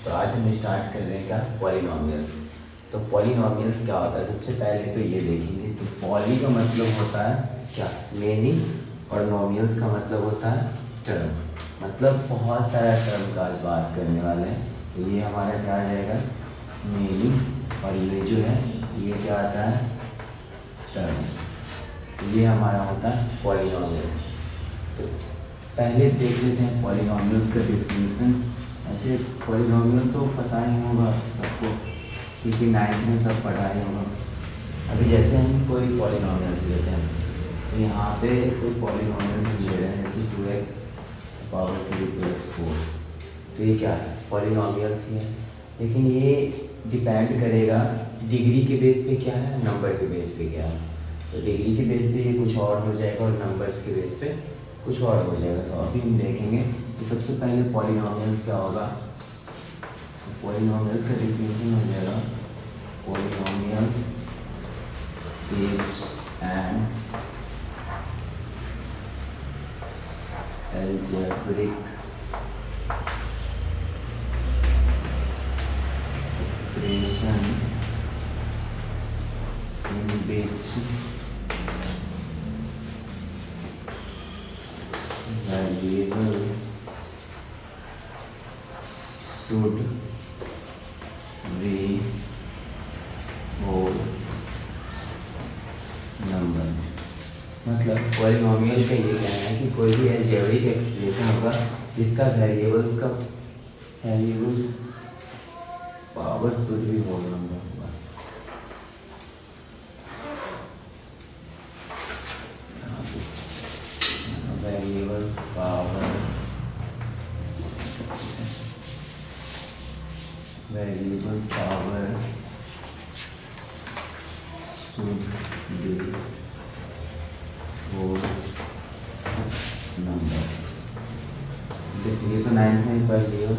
तो आज हम स्टार्ट कर रहे हैं क्या, पॉलिनॉमियल्स। तो पॉलिनॉमियल्स क्या होता है, सबसे पहले तो ये देखेंगे। तो पॉली का मतलब होता है क्या, मेनी, और नॉमियल्स का मतलब होता है टर्म। मतलब बहुत सारा टर्म का आज बात करने वाले हैं। तो ये हमारा क्या आ जाएगा, मेनी, और ये जो है ये क्या आता है, टर्म्स। तो ये हमारा होता है पॉलिनॉमियल्स। तो पहले देख लेते हैं पॉलिनॉमियल्स का डेफिनेशन। ऐसे पॉलिनॉमियल तो पता ही होगा सबको, क्योंकि 9th में सब पढ़ा ही होगा। अभी जैसे हम कोई पॉलिनॉमियल्स लेते हैं, तो यहाँ पे कोई पॉलिनॉमियल्स ले रहे हैं, जैसे 2x पावर 3 + 4। तो ये क्या है, पॉलिनॉमियल्स ही है। लेकिन ये डिपेंड करेगा डिग्री के बेस पे क्या है, नंबर के बेस पे क्या है। तो डिग्री के बेस पे ये कुछ और हो जाएगा, और नंबर्स के बेस पे कुछ और हो जाएगा। तो अभी हम देखेंगे कि सबसे पहले पॉलिनॉमियल्स क्या होगा। पॉलिनॉमियल्स का डेफिनेशन हो जाएगा, polynomials is an algebraic expression in which variable should be whole number। मतलब पॉलिनॉमियल का ये कहना है कि कोई भी अलजेब्रिक एक्सप्रेशन होगा जिसका वेरिएबल्स पावर शुड भी होल नंबर होगा। Variables power should be whole number. देखिए तो 9th में पढ़ लियो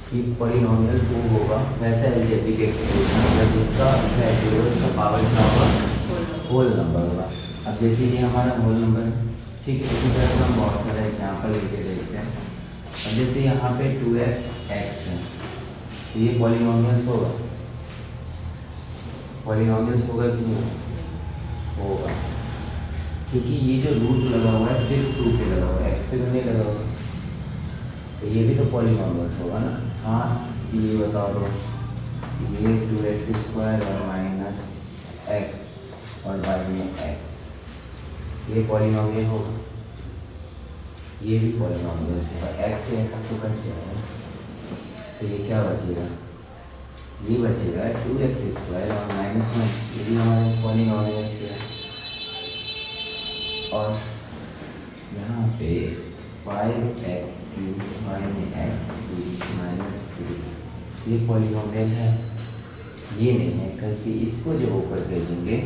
कि पॉलिनॉमियल्स वो होगा वैसा अलजेब्रिक एक्सप्रेशन होगा जिसका वेरिएबल्स का पावर क्या होगा, होल नंबर होगा। अब जैसे ये हमारा होल नंबर है, ठीक है। इसी तरह हम बहुत सारे एग्जाम्पल लेके देखते हैं। अब जैसे यहाँ पे 2x x है, तो ये पॉलिनॉमियल्स होगा, पॉलिनॉमियल्स होगा कि नहीं होगा, क्योंकि ये जो रूट लगा हुआ है सिर्फ 2 पे लगा हुआ है, x पे तो नहीं लगा हुआ। तो ये भी तो पॉलिनॉमियल्स होगा ना। हाँ, ये बता दो, ये 2x² और -x और y में x, ये पॉलिनॉमियल होगा, ये भी पॉलिनॉमियल होगा। x से x तो कट जाएगा, तो ये क्या बचेगा, ये बचेगा 2x² और -1, ये भी हमारे पॉलिनॉमियल से है। और यहाँ पे 5x³ y में x -3, ये पॉलिनॉमियल है, ये नहीं है, क्योंकि इसको जब ऊपर भेजेंगे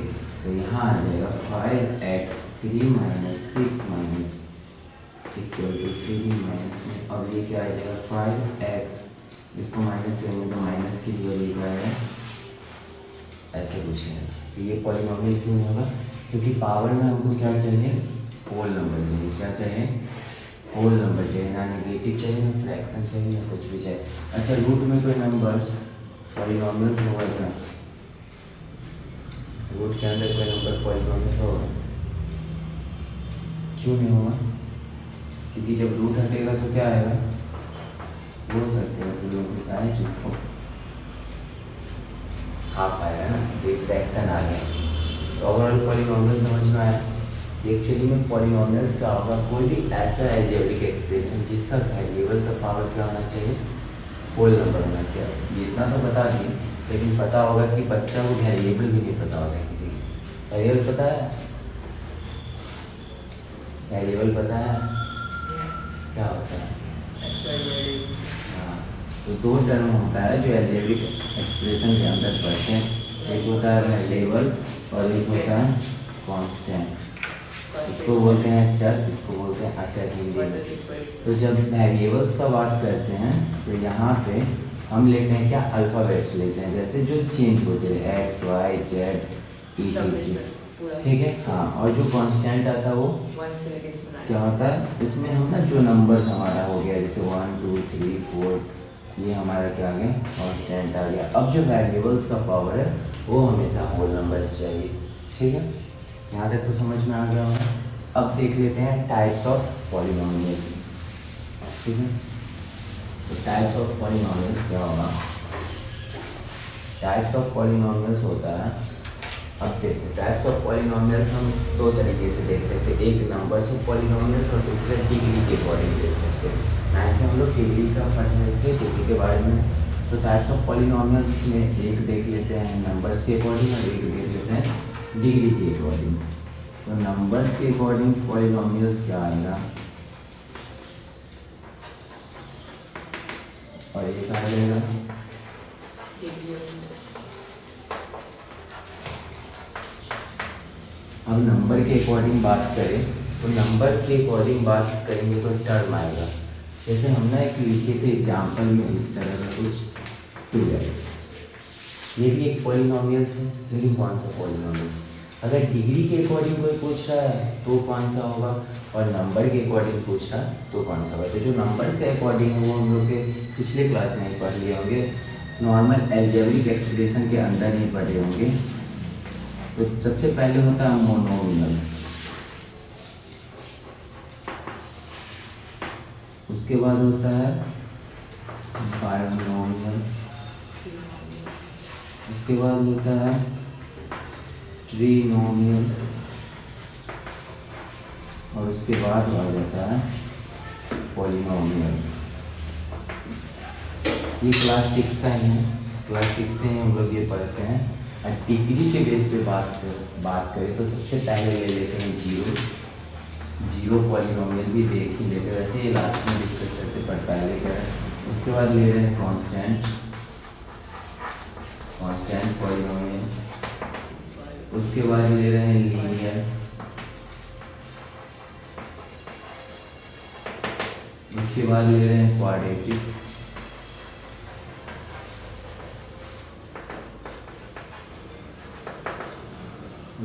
तो यहाँ आ जाएगा 5x3 - 6 = 3 अब ये क्या आ जाएगा 5x, इसको माइनस करेंगे तो -3 और ये क्या है, ऐसे कुछ है। तो ये पॉलिनॉमियल क्यों नहीं होगा, क्योंकि पावर में हमको क्या चाहिए, होल नंबर चाहिए। क्या चाहिए, होल नंबर चाहिए, ना नेगेटिव चाहिए, ना फ्रैक्शन चाहिए, ना कुछ भी चाहिए। अच्छा, रूट में कोई नंबर्स पॉलिनॉमियल्स होगा क्या, रूट के अंदर कोई नंबर पॉलिनॉमियल होगा, क्यों नहीं होगा, क्योंकि जब रूट हटेगा तो क्या आएगा, बोल सकते हो तो लोग क्या है, चुप हो, हाफ आएगा ना, एक फ्रैक्शन आ गया। तो ओवरऑल पॉलिनॉमियल समझ में आया। एक्चुअली में पॉलिनॉमियल्स क्या होगा, कोई भी ऐसा अलजेब्रिक एक्सप्रेशन जिसका वेरिएबल का पावर क्या होना चाहिए, होल नंबर होना चाहिए। ये इतना तो बता दिए, लेकिन पता होगा कि बच्चा को वेरिएबल भी नहीं पता होता, किसी को वेरिएबल पता है, वेरिएबल पता है क्या होता है। हाँ, तो 2 टर्म होता है जो अलजेब्रिक एक्सप्रेशन के अंदर पढ़ते हैं, एक होता है वेरिएबल और एक होता है कांस्टेंट। इसको बोलते हैं चर, इसको बोलते हैं अचर हिंदी में। तो जब वेरिएबल्स का बात करते हैं तो यहाँ पे हम लेते हैं क्या, अल्फ़ाबेट्स लेते हैं, जैसे जो चेंज होते हैं x, y, z, etc, ठीक है। हाँ, और जो कांस्टेंट आता है वो क्या होता है, इसमें हम ना जो नंबर्स हमारा हो गया, जैसे 1 2 3 4 ये हमारा क्या आ गया, कांस्टेंट आ गया। अब जो वेरिएबल्स का पावर है वो हमेशा होल नंबर्स चाहिए, ठीक है। यहाँ तक तो समझ में आ गया होगा। अब देख लेते हैं टाइप्स ऑफ पॉलिनोमियल्स, ठीक है। तो टाइप्स ऑफ पॉलिनोमियल्स क्या होगा, टाइप्स ऑफ पॉलिनोमियल्स होता है, अब देखो टाइप्स ऑफ पॉलिनोमियल्स हम दो तरीके से देख सकते हैं, एक नंबर्स ऑफ पॉलिनोमियल्स और दूसरे डिग्री के अकॉर्डिंग देख सकते हैं। नाइन्थ में हम लोग डिग्री का पढ़ रहे थे, डिग्री के बारे में। तो टाइप्स ऑफ पॉलिनोमियल्स में एक देख लेते हैं नंबर्स के अकॉर्डिंग और एक देख लेते हैं डिग्री के अकॉर्डिंग। तो नंबर्स के अकॉर्डिंग पॉलिनोमियल्स क्या आएगा, और ये क्या आ जाएगा, अब नंबर के अकॉर्डिंग बात करें तो नंबर के अकॉर्डिंग बात करेंगे तो टर्म आएगा। जैसे हमने एक लिखे थे एग्जाम्पल में इस तरह का कुछ 2x, ये भी एक पॉलिनोमियल्स है, लेकिन कौन सा पॉलिनोमियल्स। अगर डिग्री के अकॉर्डिंग कोई पूछ रहा है तो कौन सा होगा, और नंबर के अकॉर्डिंग पूछ रहा है तो कौन सा होगा। तो जो नंबर्स के अकॉर्डिंग है वो हम लोग के पिछले क्लास में ही पढ़ लिए होंगे, नॉर्मल एल्जेब्रिक एक्सप्रेशन के अंदर ही पढ़े होंगे। तो सबसे पहले होता है मोनोमियल, उसके बाद होता है बायनोमियल, उसके बाद होता है ट्रिनोमियल, और उसके बाद आ जाता है पॉलिनोमियल। ये क्लास 6 का ही है, क्लास 6 से हम लोग ये पढ़ते हैं। और डिग्री के बेस पे बात करें तो सबसे पहले ले लेते हैं जीरो पॉलिनोमियल भी देख ही लेते हैं, वैसे ये लास्ट में डिस्कस करते पर पहले क्या है। उसके बाद ले रहे हैं कांस्टेंट पॉलिनोमियल, उसके बाद ले रहे हैं लीनियर, उसके बाद ले रहे हैं क्वाड्रेटिक,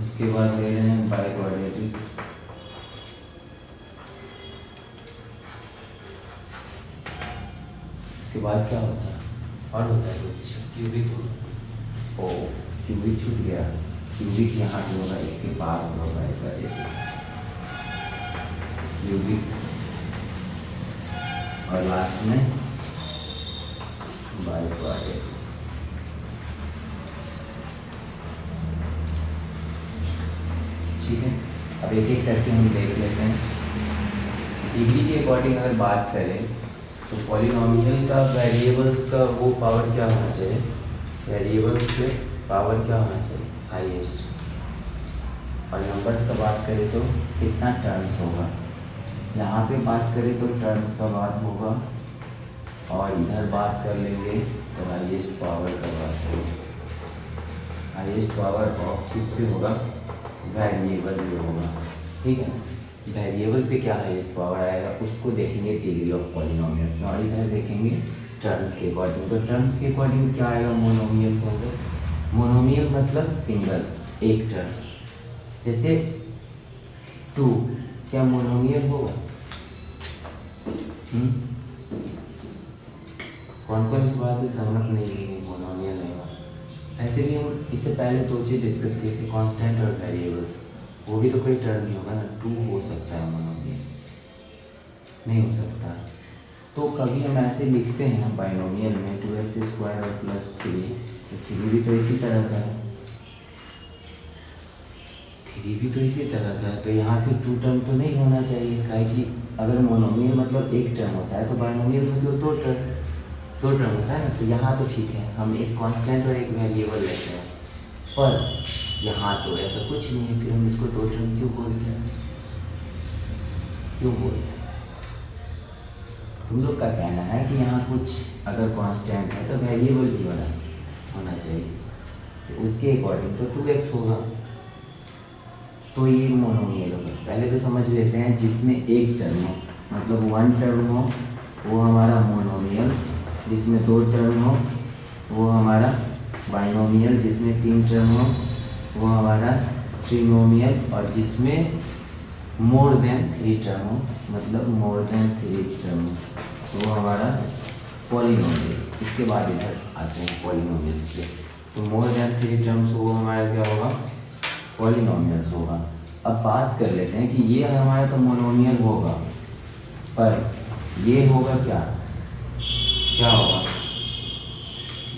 उसके बाद ले रहे हैं बाइक्वाड्रेटिक, उसके बाद क्या होता है और होता है कुछ क्यूबिक। ओ क्यूबिक छूट गया, क्यूबिक यहाँ पे होगा, इसके बाद होगा ऐसा क्यूबिक, और लास्ट में बाइक्वाड्रेटिक। ठीक है, अब एक एक करके हम देख लेते हैं। डिग्री के अकॉर्डिंग अगर बात करें तो पॉलिनोमियल का वेरिएबल्स का वो पावर क्या होना चाहिए, वेरिएबल्स के पावर क्या होना चाहिए, हाईएस्ट। और नंबर्स का बात करें तो कितना टर्म्स होगा, यहाँ पे बात करें तो टर्म्स का बात होगा, और इधर बात कर लेंगे तो हाईएस्ट पावर का बात होगा। हाईएस्ट पावर ऑफ किस पे होगा, वेरिएबल पे होगा, ठीक है। वेरिएबल पे क्या हाईएस्ट पावर आएगा उसको देखेंगे डिग्री ऑफ पॉलिनोमियल्स में, और इधर देखेंगे टर्म्स के अकॉर्डिंग। तो टर्म्स के अकॉर्डिंग क्या आएगा, मोनोमियल के अंदर, मोनोमियल मतलब सिंगल, एक टर्म। जैसे 2 क्या मोनोमियल होगा, कौन कौन इस बात से सहमत नहीं है मोनोमियल होगा। ऐसे भी हम इससे पहले दो चीज़ डिस्कस किए थे, कांस्टेंट और वेरिएबल्स, वो भी तो कोई टर्म नहीं होगा ना। 2 हो सकता है मोनोमियल, नहीं हो सकता। तो कभी हम ऐसे लिखते हैं बाइनोमियल में 2x² और +3, तो 3 भी तो इसी तरह का है, 3 भी तो इसी तरह का है। तो यहाँ फिर 2 टर्म तो नहीं होना चाहिए, काहे कि अगर मोनोमियल मतलब एक टर्म होता है तो बाइनोमियल मतलब 2 टर्म होता है ना। तो यहाँ तो ठीक है, हम एक कांस्टेंट और एक वेरिएबल लेते हैं, पर यहाँ तो ऐसा कुछ नहीं है, फिर हम इसको 2 टर्म क्यों बोलते हैं, क्यों बोलते हैं। तुम लोग का कहना है कि यहाँ कुछ अगर कांस्टेंट है तो वेरिएबल भी होना चाहिए, तो उसके अकॉर्डिंग तो 2x होगा, तो ये मोनोमियल होगा। पहले तो समझ लेते हैं जिसमें एक टर्म हो, मतलब 1 टर्म हो वो हमारा मोनोमियल, जिसमें 2 टर्म हो वो हमारा बाइनोमियल, जिसमें 3 टर्म हो वो हमारा ट्रिनोमियल, और जिसमें मोर देन 3 टर्म हो, मतलब मोर देन 3 टर्म हो, वो हमारा पॉलिनोमियल्स। इसके बाद इधर आते हैं पॉलिनोमियल्स पे। तो मोर देन 3 टर्म्स वो हमारा क्या होगा, पॉलिनोमियल्स होगा। अब बात कर लेते हैं कि ये हमारा तो मोनोमियल होगा, पर ये होगा क्या, क्या होगा,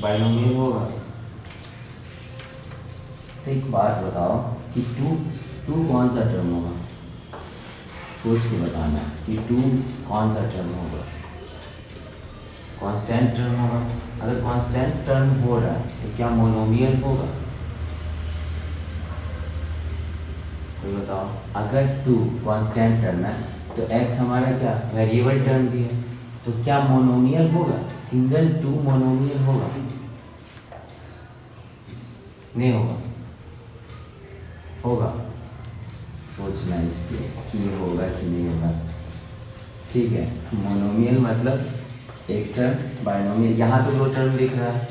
बाइनोमियल होगा। तो एक बात बताओ कि टू कौन सा टर्म होगा, सोच के बताना कि टू कौन सा टर्म होगा, कांस्टेंट टर्म होगा। अगर कांस्टेंट टर्म हो रहा है तो क्या मोनोमियल होगा, कोई बताओ। अगर टू कांस्टेंट टर्म है तो x हमारा क्या वेरिएबल टर्म भी है, तो क्या मोनोमियल होगा, सिंगल टू मोनोमियल होगा, नहीं होगा, होगा, सोचना इसके कि होगा कि नहीं होगा। ठीक है, मोनोमियल मतलब एक टर्म, बाइनोमियल यहाँ तो 2 टर्म लिख रहा है,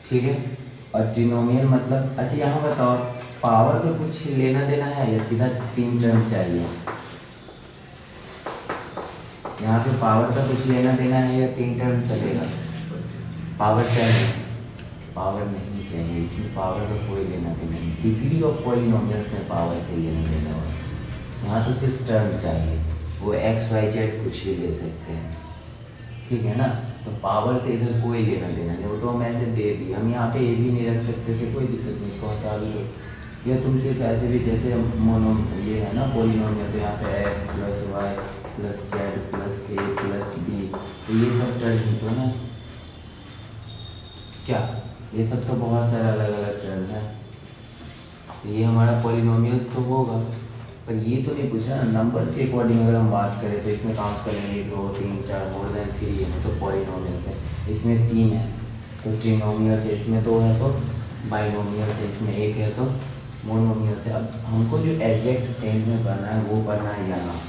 ठीक है, और ट्रिनोमियल मतलब, अच्छा यहाँ बताओ पावर का कुछ लेना देना है या सीधा 3 टर्म चाहिए, यहाँ पे पावर का कुछ लेना देना है या 3 टर्म चलेगा, पावर चाहिए, पावर नहीं चाहिए, इसमें पावर का कोई लेना देना नहीं। डिग्री ऑफ पॉलिनोमियल्स में पावर से लेना देना होगा, यहाँ तो सिर्फ टर्म चाहिए, वो x y z कुछ भी ले सकते हैं, ठीक है ना। तो पावर से इधर कोई लेना देना नहीं, वो तो हम ऐसे दे दिए, हम यहाँ पे ये भी नहीं रख सकते थे, कोई दिक्कत नहीं, इसको हटा भी दो, या तुम सिर्फ ऐसे भी जैसे मोनो ये है ना पॉलिनोमियल, तो यहाँ पे x + y + z + a + b, तो ये सब टर्म ही तो ना, क्या ये सब तो बहुत सारे अलग अलग टर्म है, तो ये हमारा पॉलिनोमियल्स तो होगा, पर ये तो नहीं पूछा ना नंबर्स के अकॉर्डिंग। अगर हम बात करें तो इसमें काउंट करेंगे 2 3 4 मोर देन 3 है तो पॉलिनोमियल्स है, इसमें 3 है तो ट्रिनोमियल्स है, इसमें 2 है तो बाइनोमियल्स है, इसमें 1 है तो मोनोमियल्स है। अब हमको जो एग्जैक्ट टेंस में पढ़ना है वो पढ़ना है यहाँ,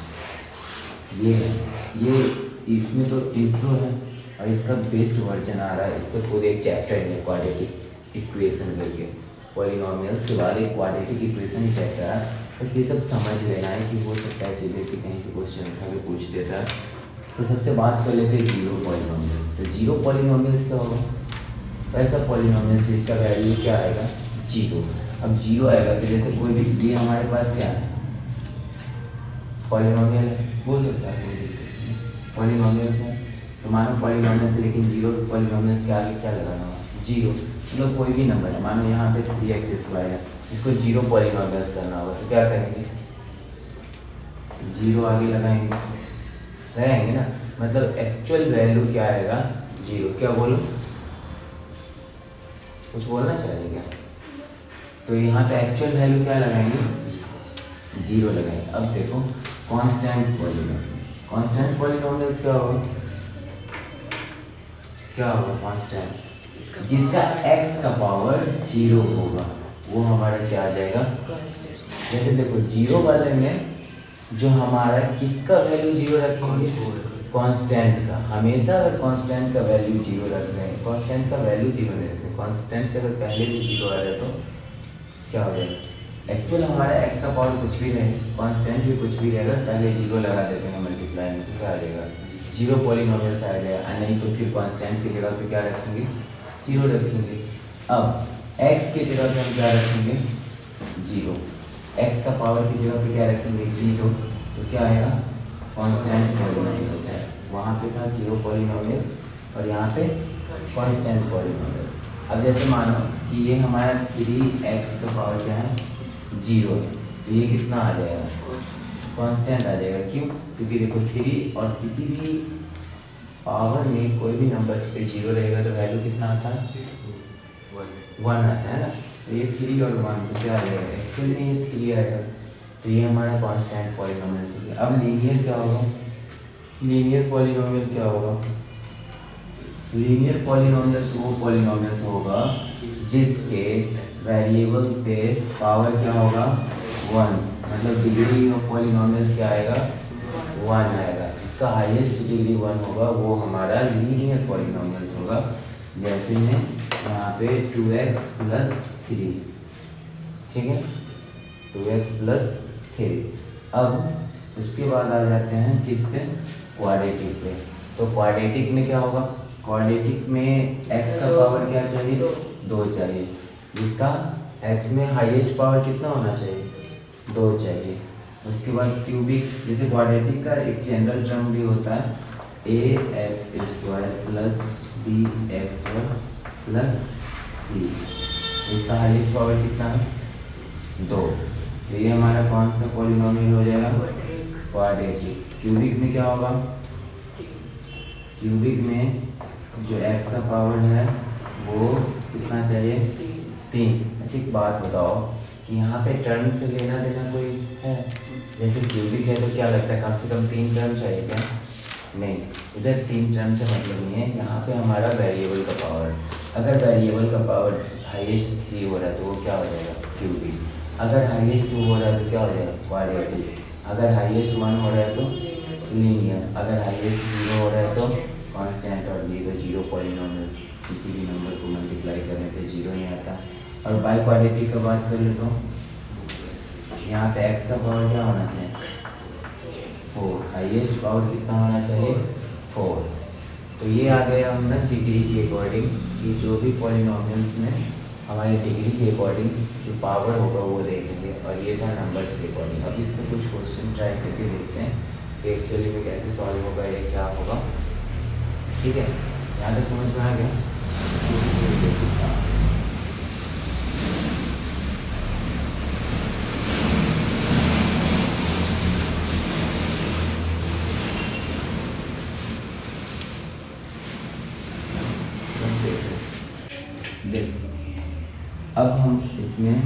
ये है, ये इसमें तो इंट्रो है और इसका बेस्ट वर्जन आ रहा है, इस पर खुद एक चैप्टर है क्वाड्रेटिक इक्वेशन करके, पॉलिनोमियल्स के बाद एक क्वाड्रेटिक इक्वेशन ही चैप्टर है, बस ये सब समझ लेना है कि वो सब कैसे बेसिक कहीं से क्वेश्चन उठा के पूछ देता है। तो सबसे बात कर लेते हैं जीरो पॉलिनोमियल्स। तो जीरो पॉलिनोमियल्स क्या होगा, ऐसा पॉलिनोमियल्स जिसका वैल्यू क्या आएगा, जीरो। अब जीरो आएगा तो जैसे कोई भी, ये हमारे पास क्या है, पॉलिनोमियल है, बोल सकता है पॉलिनोमियल्स है, तो मानो पॉलिनोमियल्स है, लेकिन जीरो पॉलिनोमियल्स के आगे क्या लगाना होगा, जीरो। मतलब कोई भी नंबर है, मानो यहाँ पे 3x² है, इसको जीरो पॉलिनोमियल्स करना होगा, तो क्या करेंगे, जीरो आगे लगाएंगे, रहेंगे ना, मतलब एक्चुअल वैल्यू क्या आएगा, जीरो। क्या बोलो, कुछ बोलना चाहिए क्या, तो यहाँ पे एक्चुअल वैल्यू क्या लगाएंगे, जीरो लगाएंगे। अब देखो कांस्टेंट पॉलिनोमियल्स, कांस्टेंट पॉलिनोमियल्स क्या होगा, क्या होगा कांस्टेंट, जिसका x का पावर जीरो होगा वो हमारा क्या आ जाएगा। जैसे देखो जीरो वाले में जो हमारा किसका वैल्यू जीरो रखेंगे, कांस्टेंट का, हमेशा अगर कांस्टेंट का वैल्यू जीरो रख रहे हैं, कांस्टेंट का वैल्यू जीरो नहीं रखते, कांस्टेंट से अगर पहले भी जीरो आ जाए तो क्या हो जाएगा, एक्चुअल हमारा x का पावर कुछ भी रहे, कांस्टेंट भी कुछ भी रहेगा, पहले जीरो लगा देते हैं मल्टीप्लाई में, तो क्या आ जाएगा, जीरो पॉलिनोमियल्स आ जाएगा। नहीं तो फिर कांस्टेंट की जगह पे क्या रखेंगे, जीरो रखेंगे। अब x की जगह पे हम क्या रखेंगे, जीरो, x का पावर की जगह पे क्या रखेंगे, जीरो, तो क्या आएगा, कांस्टेंट पॉलिनोमियल्स है। वहाँ पे था जीरो पॉलिनोमियल्स और यहाँ पे कांस्टेंट पॉलिनोमियल्स। अब जैसे मानो कि ये हमारा 3x का पावर क्या है, जीरो है, तो ये कितना आ जाएगा, कांस्टेंट आ जाएगा। क्यों, क्योंकि देखो 3 और किसी भी पावर में कोई भी नंबर पे जीरो रहेगा तो वैल्यू कितना आता है, 1 आता है ना, तो ये 3 और 1 तो क्या आ जाएगा, एक्चुअली में ये 3 आएगा, तो ये हमारा कांस्टेंट पॉलिनोमियल हो गया। अब लीनियर क्या होगा, लीनियर पॉलिनोमियल क्या होगा, लीनियर पॉलिनोमियल्स वो पॉलिनोमियल्स होगा जिसके वेरिएबल पे पावर क्या होगा, 1, मतलब डिग्री ऑफ पॉलिनोमियल्स क्या आएगा, 1 आएगा, जिसका हाईएस्ट डिग्री 1 होगा वो हमारा लीनियर पॉलिनोमियल्स होगा। जैसे में यहाँ पे 2x + 3, ठीक है, 2x + 3। अब उसके बाद आ जाते हैं किस पे, क्वाड्रेटिक पे। तो क्वाड्रेटिक में क्या होगा, क्वाड्रेटिक में x का पावर क्या चाहिए, 2 चाहिए, जिसका x में हाईएस्ट पावर कितना होना चाहिए, 2 चाहिए। उसके बाद क्यूबिक, जैसे क्वाड्रेटिक का एक जनरल टर्म भी होता है ax² plus bx² plus c, इसका हाईएस्ट पावर कितना है, 2। तो ये हमारा कौन सा पॉलिनोमियल हो जाएगा, क्वाड्रेटिक। क्यूबिक में क्या होगा, क्यूबिक में जो x का पावर है वो कितना चाहिए, 3। अच्छा एक बात बताओ कि यहाँ पे टर्म से लेना देना कोई है, जैसे क्यूबिक है तो क्या लगता है कम से कम 3 टर्म चाहिए क्या, नहीं, इधर 3 टर्म से मतलब नहीं है, यहाँ पे हमारा वेरिएबल का पावर, अगर वेरिएबल का पावर हाईएस्ट 3 हो रहा है तो वो क्या हो जाएगा, क्यूबिक। अगर हाईएस्ट 2 हो रहा है तो क्या हो जाएगा, क्वाड्रेटिक। अगर हाईएस्ट 1 हो रहा है तो लीनियर, अगर हाईएस्ट 0 हो रहा है तो कांस्टेंट, और ये तो 0 पॉलिनोमियल्स, किसी भी नंबर को मल्टीप्लाई करने पे 0 नहीं आता। और बाई क्वाड्रेटिक का बात कर ले तो यहाँ पे x का पावर क्या होना चाहिए, 4, हाईएस्ट पावर कितना होना चाहिए, 4। तो ये आ गया हम ना डिग्री के अकॉर्डिंग कि जो भी पॉलिनोमियल्स में हमारे डिग्री के अकॉर्डिंग जो पावर होगा वो देखेंगे, और ये था नंबर्स के अकॉर्डिंग। अब इसमें कुछ क्वेश्चन ट्राई करके देखते हैं कि एक्चुअली में कैसे सॉल्व होगा या क्या होगा, ठीक है। यहाँ तक समझ में आ गया। अब हम इसमें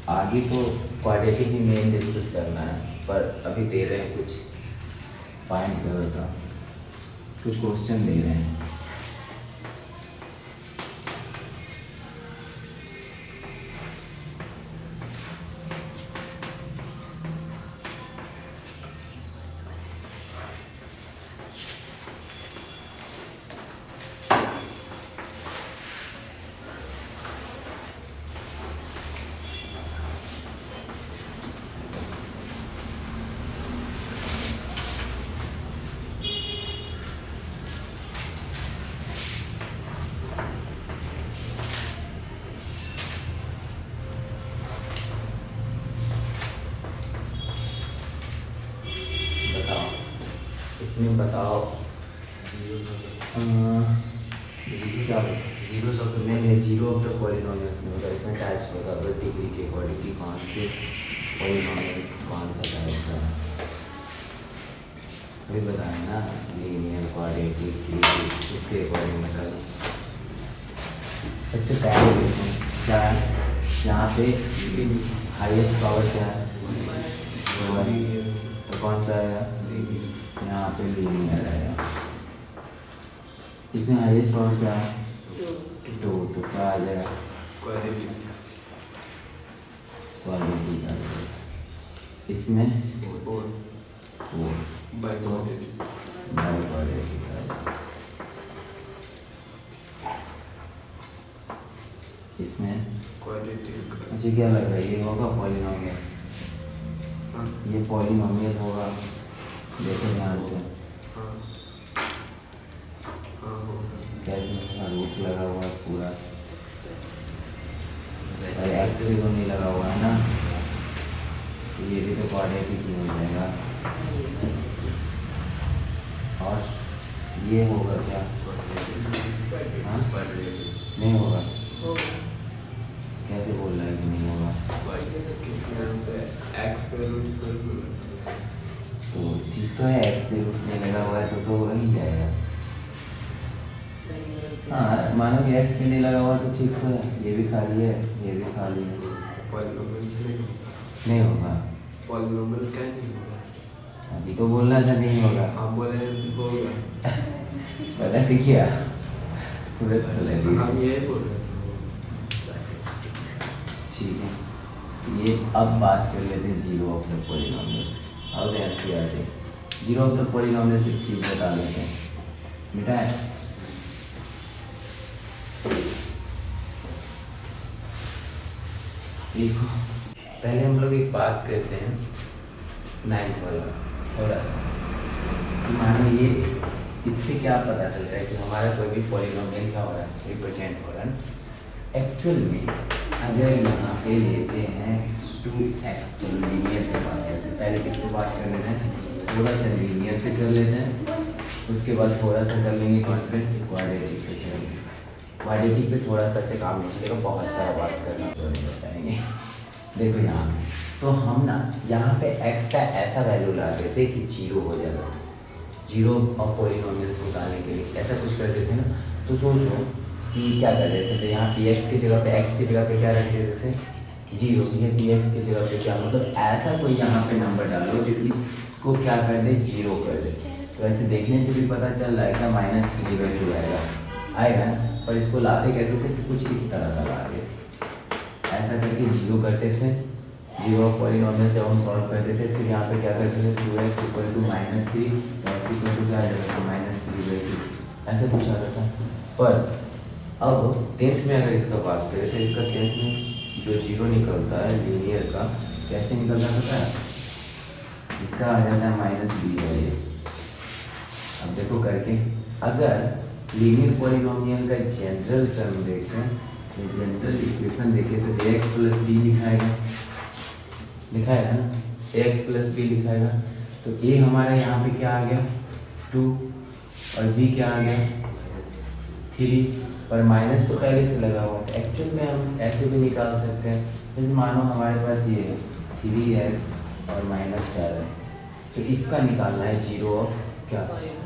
आगे तो क्वाड्रेटिक ही मेन डिस्कस करना है, पर अभी दे रहे हैं कुछ पॉइंट का कुछ क्वेश्चन दे रहे हैं। इसमें बताओ क्या जीरो ऑफ द मेन है, जीरो ऑफ द पॉलिनोमियल्स में होगा, इसमें टाइप्स होगा डिग्री के अकॉर्डिंग की कौन से पॉलिनोमियल्स कौन सा टाइप का है, अभी बताएं ना, लीनियर, क्वाड्रेटिक, क्यूबिक, इसके अकॉर्डिंग में कल। सबसे पहले देखते हैं क्या है, यहाँ पे हाईएस्ट पावर क्या है, तो कौन सा है, यहाँ पे लीनियर है। इसमें हाईएस्ट पावर क्या है, 2, तो क्या आ जाएगा, क्वाड्रेटिक आ जाएगा। इसमें 4 बाई क्वाड्रेटिक आ जाएगा। इसमें क्वाड्रेटिक, अच्छा क्या लग रहा है, ये होगा पॉलिनोमियल, ये पॉलिनोमियल होगा, देखो ध्यान से, कैसे रूट लगा हुआ है पूरा, अरे एक्स भी तो नहीं लगा हुआ है ना, तो ये भी तो क्वाड्रेटिक ही हो जाएगा। और ये होगा क्या, हाँ नहीं होगा, कैसे बोल रहा है कि नहीं होगा, एक्स पे रूट तो ठीक तो है, एक्स पे रूट नहीं लगा हुआ है तो वही जाएगा। हाँ मानो कि एक्स पे नहीं लगा हुआ तो ठीक तो है, ये भी खाली है, ये भी खाली है, पॉलिनोमियल नहीं होगा, पॉलिनोमियल क्या नहीं होगा, अभी तो बोलना था नहीं होगा, आप बोले होगा, पता नहीं क्या तुरंत हम यही बोल रहे हैं, ठीक है। ये अब बात कर लेते हैं जीरो ऑफ द पॉलिनोमियल्स। और NCERT zero of the polynomials एक चीज़ बता देते हैं बेटा, देखो पहले हम लोग एक बात करते हैं 9th वाला थोड़ा सा, मानो ये इससे क्या पता चलता है कि हमारा कोई भी पॉलिनोमियल क्या हो रहा है, रिप्रेजेंट हो रहा है। एक्चुअल में अगर यहाँ पे लेते हैं 2x, तो लीनियर पे बात करते हैं। पहले किसको बात कर लेते हैं, थोड़ा सा लीनियर पे कर लेते हैं, उसके बाद थोड़ा सा कर लेंगे किस पे, क्वाड्रेटिक पे करेंगे। क्वाड्रेटिक पे थोड़ा सा से काम नहीं चलेगा, बहुत सारा बात करना तो नहीं बताएंगे। देखो यहाँ तो हम ना यहाँ पे x का ऐसा वैल्यू ला देते कि 0 हो जाएगा, 0 और पॉलिनोमियल्स निकालने के लिए ऐसा कुछ कर देते ना। तो सोचो कि क्या कर देते थे, यहाँ px की जगह पे x की जगह पे क्या रख देते थे, 0। ये px की जगह पे क्या, मतलब ऐसा कोई यहाँ पे नंबर डालो जो इसको क्या कर दे, 0 कर दे। तो ऐसे देखने से भी पता चल रहा है क्या, माइनस की वैल्यू आएगा ना। और इसको लाते कैसे थे, तो कुछ इस तरह का लाते, ऐसा करके 0 करते थे, 0 पॉलिनोमियल जब हम सॉल्व करते थे, फिर यहाँ पे क्या करते थे, 2x equal to -3 x equal to क्या आ जाएगा, -3/2, ऐसे कुछ आता था। पर अब 10th में अगर इसका बात करें तो इसका 10th में जो 0 निकलता है लीनियर का, कैसे निकलता पता है, इसका आ जाता है -b है ये। अब देखो करके, अगर लीनियर पॉलिनोमियल का जनरल टर्म देखें, तो जनरल इक्वेशन देखें तो ax प्लस b लिखाएगा ना, ax प्लस b लिखाएगा। तो a हमारा यहाँ पे क्या आ गया 2 और b क्या आ गया 3, और माइनस तो पहले से लगा हुआ है। एक्चुअल में हम ऐसे भी निकाल सकते हैं, जैसे मानो हमारे पास ये है 3x और -7, तो इसका निकालना है 0 और क्या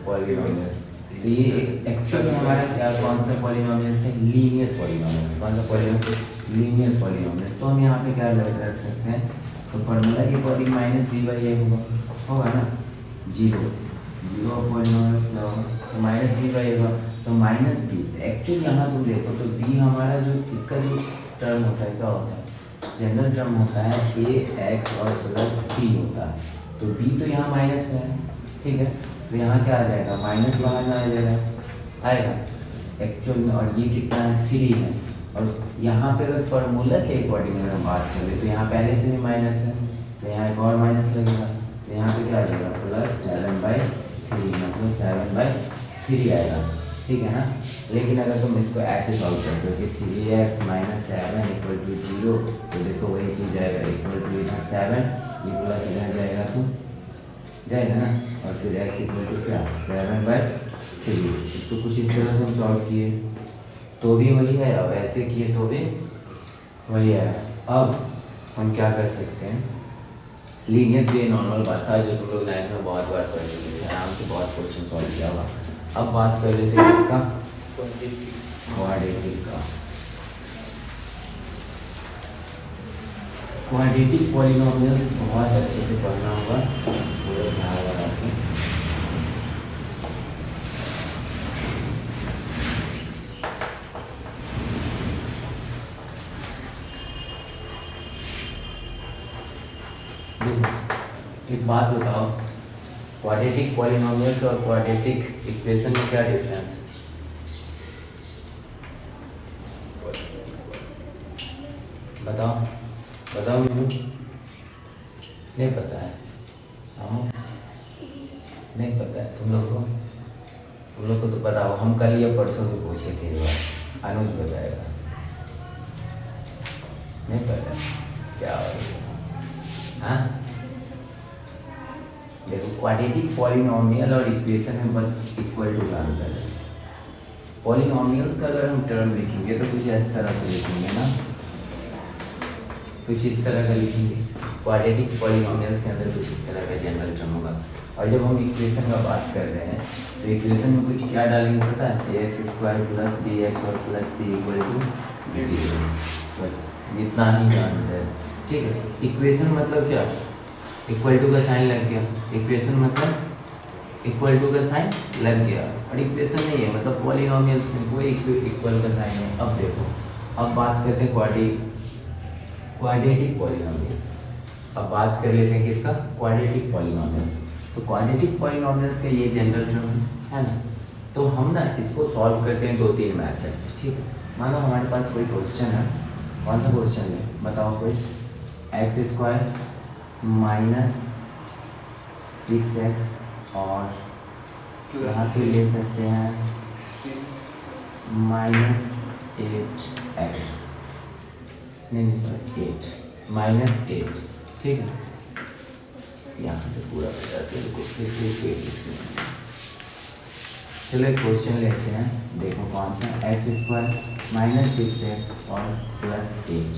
पॉलिनोमियल। तो ये एक्चुअल में हमारा क्या, कौन सा पॉलिनोमियल है, लीनियर पॉलिनोमियल। कौन सा पॉलिनोमियल, लीनियर पॉलिनोमियल। तो हम यहाँ पे क्या रख सकते हैं, तो फॉर्मूला के अकॉर्डिंग -b/a होगा ना, 0 पॉलिनोमियल तो -b/a होगा, तो -b। एक्चुअली यहाँ तुम देखो तो b हमारा जो इसका जो टर्म होता है क्या होता है, जनरल टर्म होता है ax और प्लस b होता है। तो b तो यहाँ माइनस में है, ठीक है, तो यहाँ क्या आ जाएगा, माइनस बाहर में आएगा एक्चुअल में। और ये कितना है 3 है, और यहाँ पे अगर फार्मूला के अकॉर्डिंग अगर हम बात करें तो यहाँ पहले से भी माइनस है, तो यहाँ एक और माइनस लगेगा, तो यहाँ पे क्या आ जाएगा +7/3, मतलब 7/3 आएगा, ठीक है ना। लेकिन अगर तुम इसको ऐसे सॉल्व करते हो कि 3x - 7 = 0, तो देखो वही चीज़ आएगा, इक्वल टू इधर 7, ये प्लस इधर जाएगा तो जाएगा ना, और फिर x इक्वल टू क्या 7/3। इसको कुछ इस तरह से हम सॉल्व किए तो भी वही है, और ऐसे किए तो भी वही है। अब हम क्या कर सकते हैं, लीनियर तो ये नॉर्मल बात था जो तुम लोग 9th में बहुत बार पढ़ चुके थे, आराम से बहुत क्वेश्चन सॉल्व किया होगा। अब बात कर लेते हैं इसका क्वाड्रेटिक का। क्वाड्रेटिक पॉलिनोमियल्स बहुत अच्छे से पढ़ना होगा, पूरा ध्यान लगा के। एक बात बताओ, क्वाड्रेटिक पॉलिनोमियल्स और क्वाड्रेटिक इक्वेशन में क्या डिफरेंस है? बताओ मुझे, नहीं पता है, हम नहीं पता है तुम लोग को तो पता हो, हम कल या परसों भी पूछे थे, अनुज बताएगा, नहीं पता क्या। हाँ देखो, क्वाड्रेटिक पॉलिनोमियल और इक्वेशन में बस इक्वल टू का अंतर है। पॉलिनोमियल्स का अगर हम टर्म लिखेंगे तो कुछ इस तरह से लिखेंगे ना, कुछ इस तरह का लिखेंगे। क्वाड्रेटिक पॉलिनोमियल्स के अंदर कुछ इस तरह का जनरल टर्म होगा। और जब हम इक्वेशन का बात कर रहे हैं तो इक्वेशन में कुछ क्या डालेंगे पता है, ax² + bx और +c = 0, बस इतना ही जानते हैं, ठीक है। इक्वेशन मतलब क्या, इक्वल टू का साइन लग गया, इक्वेशन मतलब इक्वल टू का साइन लग गया, और इक्वेशन नहीं है मतलब पॉलिनोमियल्स में कोई इक्वल का साइन है। अब देखो, अब बात करते हैं क्वाड्रेटिक पॉलिनोमियल्स। अब बात कर लेते हैं किसका, क्वाड्रेटिक पॉलिनोमियल्स। तो क्वाड्रेटिक पॉलिनोमियल्स का ये जनरल टर्म है ना, तो हम ना इसको सॉल्व करते हैं 2-3 मैथड से, ठीक है। मानो हमारे पास कोई क्वेश्चन है, कौन सा क्वेश्चन है बताओ, कोई x² - 6x और यहाँ पे ले सकते हैं -8x, नहीं सॉरी 8 -8, ठीक है। यहाँ से पूरा बता को फिर से 8 लिखते हैं। चलो एक क्वेश्चन लेते हैं, देखो कौन सा, x² -6x और +8।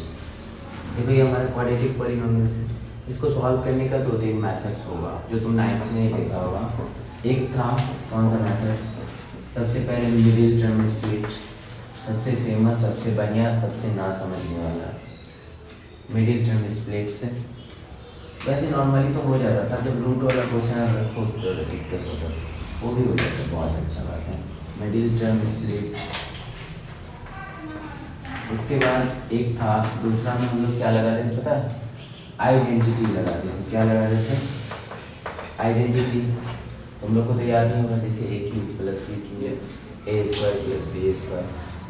देखो ये हमारा क्वाड्रेटिक पॉलिनोमियल्स है। इसको सॉल्व करने का 2-3 मेथड्स होगा जो तुम 9th में ही देखा होगा। एक था कौन सा मेथड, सबसे पहले मिडिल टर्म स्प्लिट, सबसे फेमस, सबसे बढ़िया, सबसे ना समझने वाला मिडिल टर्म स्प्लिट से। वैसे नॉर्मली तो हो जाता था, जब रूट वाला क्वेश्चन रखो तो दिक्कत होता, वो भी हो जाता, बहुत अच्छा बात है मिडिल टर्म स्प्लिट। उसके बाद एक था दूसरा में हम लोग क्या लगाते थे पता है, आइडेंटिटी लगाते थे। क्या लगाते थे, आइडेंटिटी। तुम लोग को तो याद नहीं होगा, जैसे a³ + b³ a² + b²।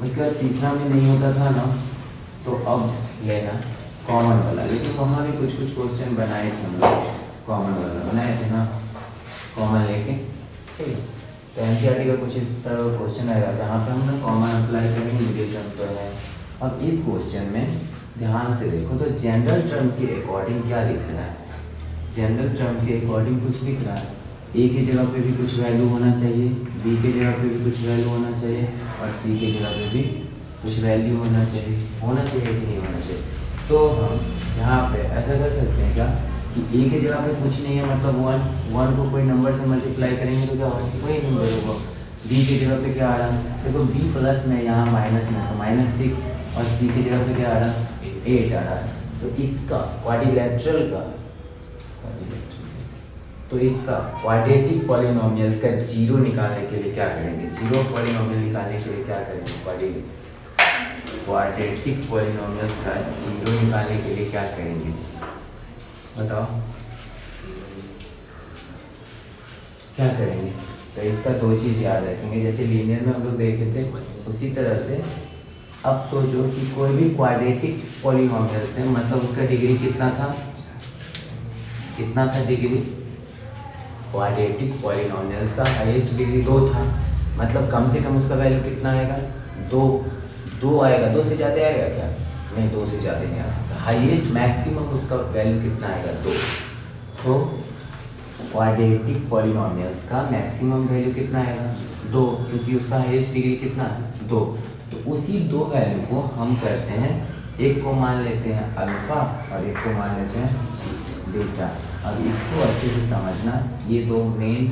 उसके बाद तीसरा में नहीं होता था ना, तो अब लेना कॉमन वाला। लेकिन वहाँ भी कुछ क्वेश्चन बनाए थे हम लोग, कॉमन वाला बनाए थे ना, कॉमन लेके, ठीक है। तो NCERT का कुछ इस तरह का क्वेश्चन आएगा जहाँ पे हम लोग कॉमन अप्लाई करेंगे, मिडिल टर्म तो है। अब इस क्वेश्चन में ध्यान से देखो तो जनरल टर्म के अकॉर्डिंग क्या लिख रहा है, जनरल टर्म के अकॉर्डिंग कुछ लिख रहा है। ए की जगह पे भी कुछ वैल्यू होना चाहिए, बी की जगह पे भी कुछ वैल्यू होना चाहिए, और सी की जगह पे भी कुछ वैल्यू होना चाहिए कि नहीं होना चाहिए। तो हम यहाँ पे ऐसा कर सकते हैं क्या कि ए की जगह पे कुछ नहीं है, मतलब 1 को कोई नंबर से मल्टीप्लाई करेंगे तो क्या होगा, कोई नंबर होगा। बी की जगह पे क्या आ रहा है, देखो बी प्लस में, यहाँ माइनस में तो -6, और सी की जगह पे क्या आ रहा है, 8 आ रहा है। तो इसका क्वाड्रिलेटरल का, तो इसका क्वाड्रेटिक पॉलिनोमियल्स का जीरो निकालने के लिए क्या करेंगे, जीरो पॉलिनोमियल निकालने के लिए क्या करेंगे, क्वाड्रेटिक पॉलिनोमियल्स का जीरो निकालने के लिए क्या करेंगे, बताओ क्या करेंगे। तो इसका 2 चीज़ याद रखेंगे, जैसे लीनियर में हम लोग देखे थे उसी तरह से अब सोचो कि कोई भी क्वाड्रेटिक पॉलिनोमियल्स है, मतलब उसका डिग्री कितना था, डिग्री क्वाड्रेटिक पॉलिनोमियल्स का हाईएस्ट डिग्री 2 था, मतलब कम से कम उसका वैल्यू कितना आएगा, 2 आएगा। 2 से ज़्यादा आएगा क्या, नहीं 2 से ज़्यादा नहीं आ सकता। हाईएस्ट मैक्सिमम उसका वैल्यू कितना आएगा, 2। तो क्वाड्रेटिक पॉलिनोमियल्स का मैक्सिमम वैल्यू कितना आएगा, 2, क्योंकि उसका हाईएस्ट डिग्री कितना है, 2। तो उसी 2 वैल्यू को हम करते हैं, एक को मान लेते हैं अल्फा और एक को मान लेते हैं बीटा। अब इसको अच्छे से समझना, ये 2 मेन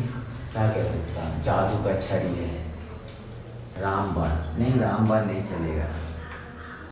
क्या कह सकता है, जादू का छड़ी है, रामबाण नहीं चलेगा।